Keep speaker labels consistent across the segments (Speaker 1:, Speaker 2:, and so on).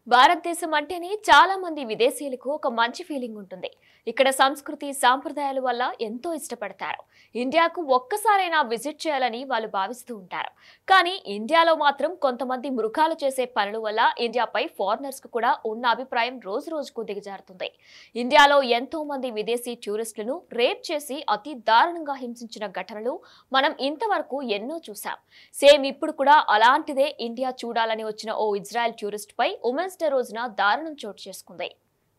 Speaker 1: భారతదేశం అంటేనే చాలా మంది విదేశీయులకు ఒక మంచి ఫీలింగ్ ఉంటుంది. ఇక్కడ సంస్కృతి సాంప్రదాయాల వల్ల ఎంతో ఇష్టపడతారు. ఇండియాకు ఒక్కసారైనా విజిట్ చేయాలని వాళ్ళు భావిస్తూ ఉంటారు. కానీ ఇండియాలో మాత్రం కొంతమంది మృగాలు చేసే పనుల వల్ల ఇండియాపై ఫారినర్స్ కు కూడా ఉన్న అభిప్రాయం రోజు రోజుకు దిగజారుతుంది. ఇండియాలో ఎంతో మంది విదేశీ టూరిస్టులను రేప్ చేసి అతి దారుణంగా హింసించిన ఘటనలు మనం ఇంతవరకు ఎన్నో చూసాం. సేమ్ ఇప్పుడు కూడా అలాంటిదే ఇండియా చూడాలని వచ్చిన ఓ ఇజ్రాయెల్ టూరిస్ట్ పై ఉమెన్స్ డే రోజున దారుణం చోటు చేసుకుంది.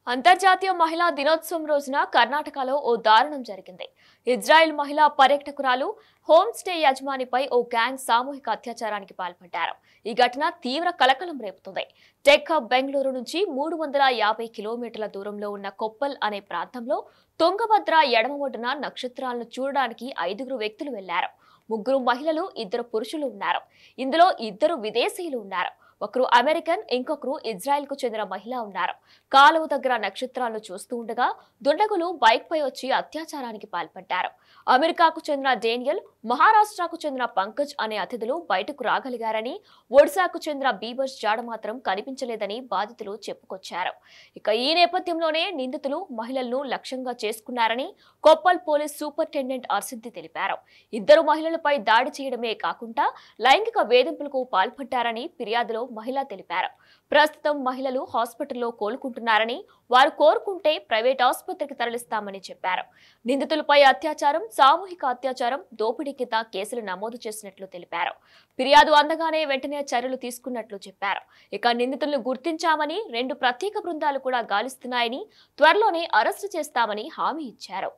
Speaker 1: అంతర్జాతీయ మహిళా దినోత్సవం రోజున కర్ణాటకలో ఓ దారుణం జరిగింది. ఇజ్రాయెల్ మహిళా పర్యాటకురాలు హోమ్ స్టే యజమానిపై ఓ గ్యాంగ్ సామూహిక అత్యాచారానికి పాల్పడ్డారు. ఈ ఘటన తీవ్ర కలకలం రేపుతుంది. టెక్ హబ్ బెంగళూరు నుంచి 350 కిలోమీటర్ల దూరంలో ఉన్న కొప్పల్ అనే ప్రాంతంలో తుంగభద్ర ఎడమ ఒడ్డున నక్షత్రాలను చూడడానికి 5 వ్యక్తులు వెళ్లారు. 3 మహిళలు 2 పురుషులు ఉన్నారు. ఇందులో 2 విదేశీయులు ఉన్నారు. ఒకరు అమెరికన్, ఇంకొకరు ఇజ్రాయెల్ కు చెందిన మహిళ ఉన్నారు. కాలువ దగ్గర నక్షత్రాలను చూస్తూ ఉండగా దుండగులు బైక్ పై వచ్చి అత్యాచారానికి పాల్పడ్డారు. అమెరికాకు చెందిన డేనియల్, మహారాష్ట్రకు చెందిన పంకజ్ అనే అతిథులు బయటకు రాగలిగారని, ఒడిశాకు చెందిన బీబర్స్ జాడ మాత్రం కనిపించలేదని బాధితులు చెప్పుకొచ్చారు. ఇక ఈ నేపథ్యంలోనే నిందితులు మహిళలను లక్ష్యంగా చేసుకున్నారని కొప్పల్ పోలీస్ సూపరింటెండెంట్ అర్సిద్ధి తెలిపారు. 2 మహిళలపై దాడి చేయడమే కాకుండా లైంగిక వేధింపులకు పాల్పడ్డారని ఫిర్యాదులో మహిళ తెలిపారు. ప్రస్తుతం మహిళలు హాస్పిటల్లో కోలుకుంటున్నారని, వారు కోరుకుంటే ప్రైవేట్ ఆసుపత్రికి తరలిస్తామని చెప్పారు. నిందితులపై అత్యాచారం, సామూహిక అత్యాచారం, దోపిడీ కింద కేసులు నమోదు చేసినట్లు తెలిపారు. ఫిర్యాదు అందగానే వెంటనే చర్యలు తీసుకున్నట్లు చెప్పారు. ఇక నిందితులను గుర్తించామని, 2 ప్రత్యేక బృందాలు కూడా గాలిస్తున్నాయని, త్వరలోనే అరెస్టు చేస్తామని హామీ ఇచ్చారు.